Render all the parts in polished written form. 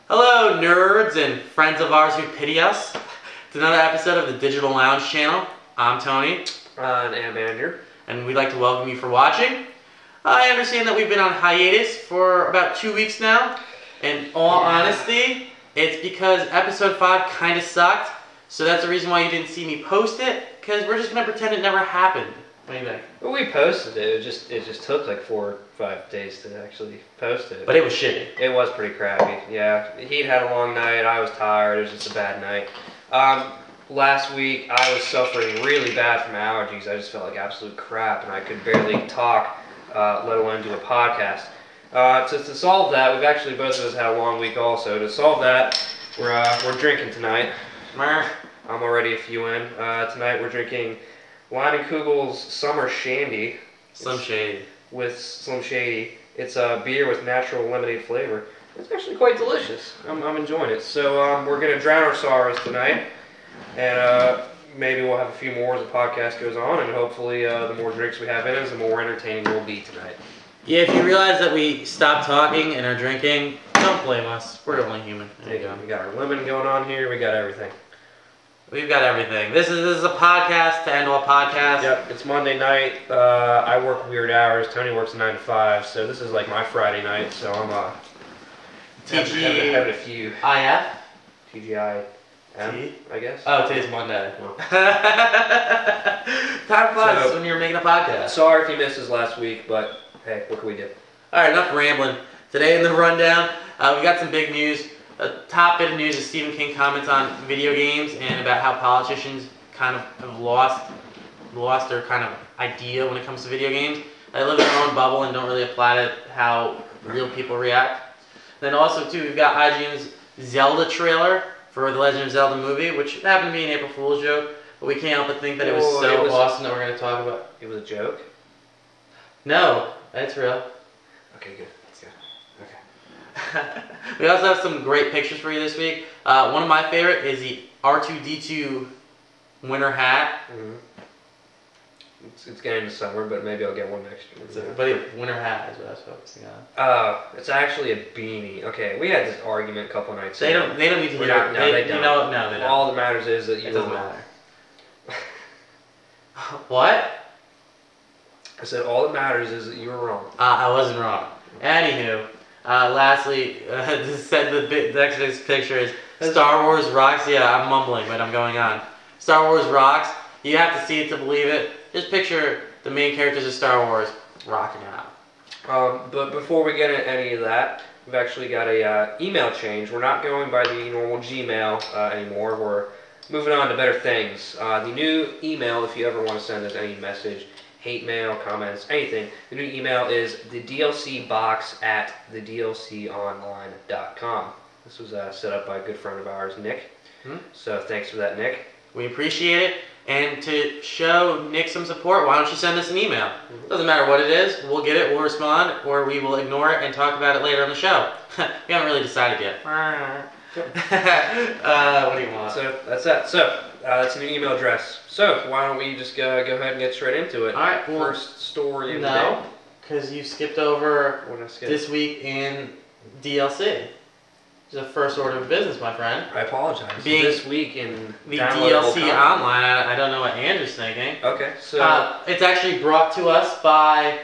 Hello, nerds and friends of ours who pity us. It's another episode of the Digital Lounge channel. I'm Tony. And I'm Andrew. And we'd like to welcome you for watching. I understand that we've been on hiatus for about 2 weeks now. In all honesty, it's because episode 5 kind of sucked. So that's the reason why you didn't see me post it. Because we're just going to pretend it never happened. What do you think? Well, we posted it. It just took like 4 or 5 days to actually post it. But it was shitty. It was pretty crappy. Yeah, he'd had a long night. I was tired. It was just a bad night. Last week I was suffering really bad from allergies. I just felt like absolute crap, and I could barely talk, let alone do a podcast. To solve that, we've actually both of us had a long week also. To solve that, we're drinking tonight. I'm already a few in. Tonight we're drinking Leinenkugel's Summer Shandy. Slim Shady. With Slim Shady. It's a beer with natural lemonade flavor. It's actually quite delicious. I'm enjoying it. So we're going to drown our sorrows tonight. And maybe we'll have a few more as the podcast goes on. And hopefully the more drinks we have in us, the more entertaining we'll be tonight. Yeah, if you realize that we stopped talking and are drinking, don't blame us. We're only human. There you go. We got our lemon going on here. We got everything. We've got everything. This is a podcast to end all podcasts. Yep, it's Monday night. I work weird hours. Tony works 9 to 5, so this is like my Friday night. So I'm having a few. IF? TGI. I guess. Oh, today's Monday. Oh. Time flies when you're making a podcast. Sorry if you missed us last week, but hey, what can we do? All right, enough rambling. Today in the rundown, we got some big news. The top bit of news is Stephen King comments on video games and about how politicians kind of have lost their kind of idea when it comes to video games. They live in their own bubble and don't really apply to how real people react. Then also, too, we've got IGN's Zelda trailer for the Legend of Zelda movie, which happened to be an April Fool's joke, but we can't help but think that it was awesome that we're going to talk about. It was a joke? No, that's real. Okay, good. That's good. Okay. We also have some great pictures for you this week. One of my favorite is the R2-D2 winter hat. Mm-hmm. It's getting to summer, but maybe I'll get one next year. But winter hat is what I was focusing on. It's actually a beanie. Okay, we had this argument a couple nights ago. They don't need to hear that. No, they don't. No, they don't. All that matters is that you were wrong. What? I said all that matters is that you were wrong. I wasn't wrong. Anywho, lastly, the next picture is Star Wars rocks. Yeah, I'm mumbling, but I'm going on. Star Wars rocks. You have to see it to believe it. Just picture the main characters of Star Wars rocking out. But before we get into any of that, we've actually got a email change. We're not going by the normal Gmail anymore. We're moving on to better things. The new email, if you ever want to send us any message, hate mail, comments, anything, the new email is thedlcbox@thedlconline.com. This was set up by a good friend of ours, Nick. So thanks for that, Nick. We appreciate it. And to show Nick some support, why don't you send us an email? Doesn't matter what it is, we'll get it, we'll respond, or we will ignore it and talk about it later on the show. We haven't really decided yet. What do you want? So that's that. So that's a new email address. So why don't we just go ahead and get straight into it? All right. Well, first story of the day. No, because you skipped over this week in DLC. It's the first order of business, my friend. I apologize. This week in the DLC Online, I don't know what Andrew's thinking. Okay, so it's actually brought to us by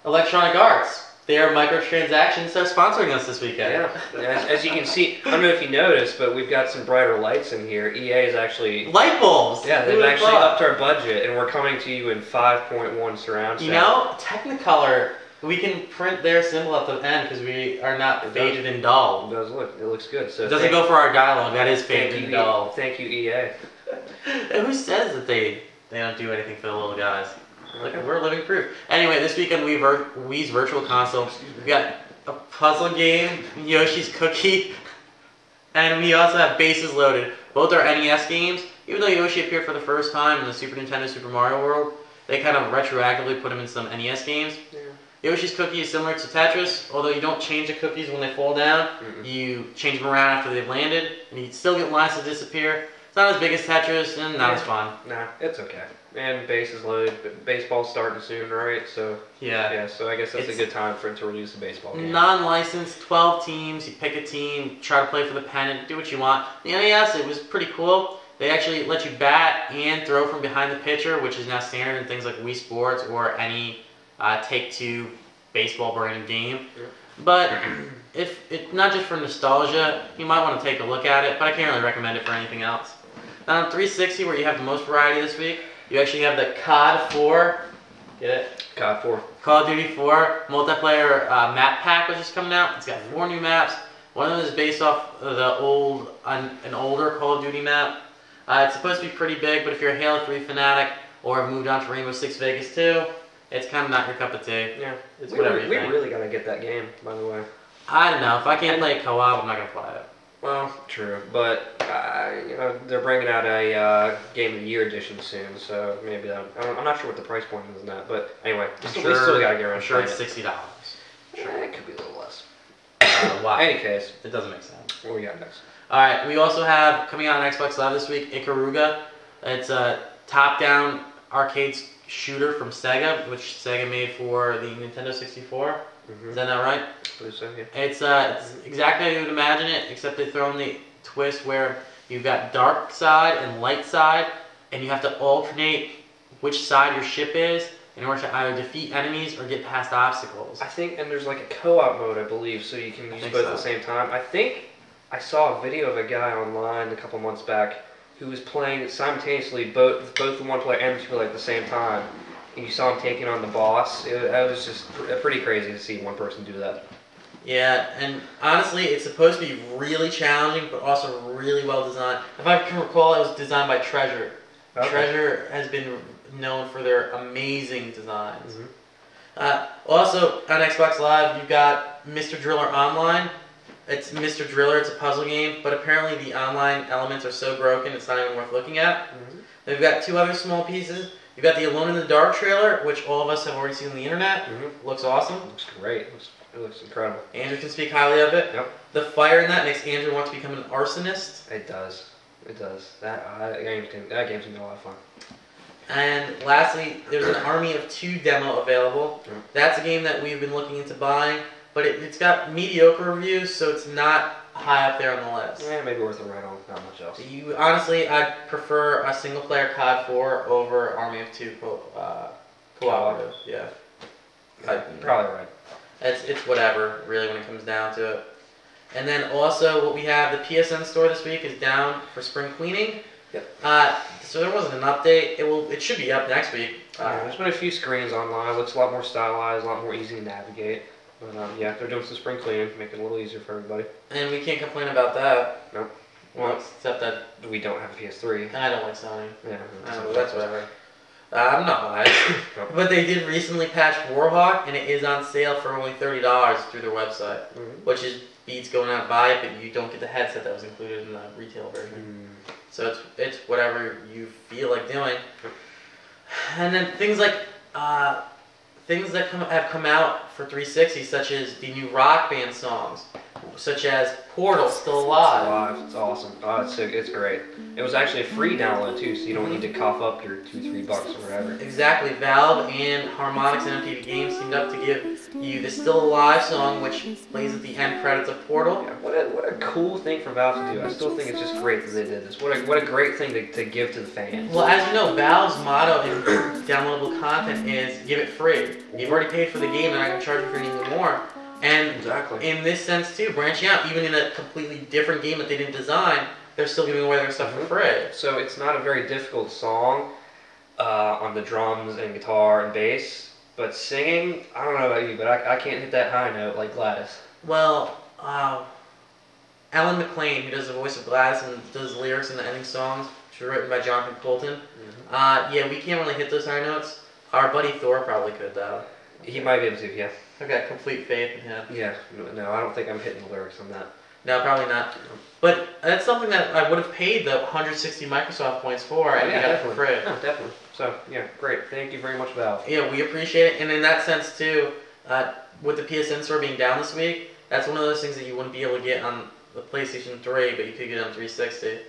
Electronic Arts. They are microtransactions, so sponsoring us this weekend. Yeah, as you can see, I don't know if you noticed, but we've got some brighter lights in here. EA is actually light bulbs. Yeah, they've actually upped our budget, and we're coming to you in 5.1 surround sound. You know, Technicolor. We can print their symbol at the end because we are not faded and dull. It does look. It looks good. So it doesn't go for our dialogue. That is faded and dull. Thank you, EA. And who says that they don't do anything for the little guys? Look, we're living proof. Anyway, this week on Wii's Virtual Console, we've got a puzzle game, Yoshi's Cookie, and we also have Bases Loaded. Both are NES games. Even though Yoshi appeared for the first time in the Super Nintendo Super Mario World, they kind of retroactively put him in some NES games. Yeah. Yoshi's Cookie is similar to Tetris, although you don't change the cookies when they fall down. You change them around after they've landed, and you still get lines to disappear. It's not as big as Tetris and not as fun. Nah, it's okay. And base is loaded. But baseball's starting soon, right? So Yeah. so I guess that's a good time for it to release the baseball game. Non-licensed, 12 teams. You pick a team, try to play for the pennant, do what you want. The NES, it was pretty cool. They actually let you bat and throw from behind the pitcher, which is now standard in things like Wii Sports or any Take-Two baseball branded game. Yeah. But if it not just for nostalgia, you might want to take a look at it. But I can't really recommend it for anything else. Now on 360, where you have the most variety this week, you actually have the COD 4. Get it? COD 4. Call of Duty 4 multiplayer map pack, which is coming out. It's got 4 new maps. One of them is based off of an older Call of Duty map. It's supposed to be pretty big, but if you're a Halo 3 fanatic or have moved on to Rainbow Six Vegas 2, it's kind of not your cup of tea. Yeah, it's whatever you think. We really gotta get that game, by the way. I don't know. If I can't play co-op, I'm not gonna play it. Well, true, but they're bringing out a Game of the Year edition soon, so maybe that. I'm not sure what the price point is in that, but anyway, we still gotta get around. I'm sure it's $60. Sure, it could be a little less. Wow. In any case, it doesn't make sense. What we got next? All right, we also have coming out on Xbox Live this week, Ikaruga. It's a top-down arcade shooter from Sega, which Sega made for the Nintendo 64. Is that not right? I believe so, yeah. It's exactly how you would imagine it, except they throw in the twist where you've got dark side and light side, and you have to alternate which side your ship is in order to either defeat enemies or get past obstacles. I think, and there's like a co-op mode, I believe, so you can use both at the same time. I think I saw a video of a guy online a couple months back who was playing simultaneously both the one player and the two player at the same time. And you saw him taking on the boss. It was just pretty crazy to see one person do that. Yeah, and honestly, it's supposed to be really challenging, but also really well designed. If I can recall, it was designed by Treasure. Okay. Treasure has been known for their amazing designs. Also, on Xbox Live, you've got Mr. Driller Online. It's Mr. Driller, it's a puzzle game, but apparently the online elements are so broken it's not even worth looking at. They've got 2 other small pieces. You've got the Alone in the Dark trailer, which all of us have already seen on the internet. Looks awesome. Looks great. It looks incredible. Andrew can speak highly of it. Yep. The fire in that makes Andrew want to become an arsonist. It does. It does. That game's gonna be a lot of fun. And lastly, there's an Army of 2 demo available. That's a game that we've been looking into buying, but it's got mediocre reviews, so it's not high up there on the list. Yeah, maybe worth a ride-on, not much else. Honestly, I'd prefer a single-player COD 4 over Army of 2 cooperative. Yeah. Probably right. It's whatever, really, when it comes down to it. And then also, what we have, the PSN store this week is down for spring cleaning. Yep. So there wasn't an update. It should be up next week. There's been a few screens online. It looks a lot more stylized, a lot more easy to navigate. But yeah, they're doing some spring cleaning, make it a little easier for everybody. And we can't complain about that. Nope. Well, except that we don't have a PS3. I don't like Sony. Yeah. That's whatever. I'm not biased. But they did recently patch Warhawk, and it is on sale for only $30 through their website, which is beats going out buy it, but you don't get the headset that was included in the retail version. So it's whatever you feel like doing. And then things like things that have come out for 360, such as the new Rock Band songs, such as Portal, Still Alive. It's awesome. It's great. It was actually a free download too, so you don't need to cough up your $2-3 or whatever. Exactly. Valve and Harmonix and MTV Games teamed up to give you the Still Alive song, which plays at the end credits of Portal. Yeah, what a cool thing for Valve to do. I still think it's just great that they did this. What a great thing to give to the fans. Well, as you know, Valve's motto in downloadable content is give it free. You've already paid for the game, they're not going to charge you for anything more. And in this sense too, branching out, even in a completely different game that they didn't design, they're still giving away their stuff for free. So it's not a very difficult song on the drums and guitar and bass, but singing, I don't know about you, but I can't hit that high note like Gladys. Well, Alan McLean, who does the voice of Gladys and does lyrics in the ending songs, which were written by Jonathan Colton. Yeah, we can't really hit those high notes. Our buddy Thor probably could, though. He might be able to, yeah. I've got complete faith in him. Yeah, no, I don't think I'm hitting the lyrics on that. No, probably not. But that's something that I would have paid the 160 Microsoft points for, and we got it for free. Oh, definitely. So, yeah, great. Thank you very much, Valve. Yeah, we appreciate it. And in that sense, too, with the PSN store being down this week, that's one of those things that you wouldn't be able to get on the PlayStation 3, but you could get on 360.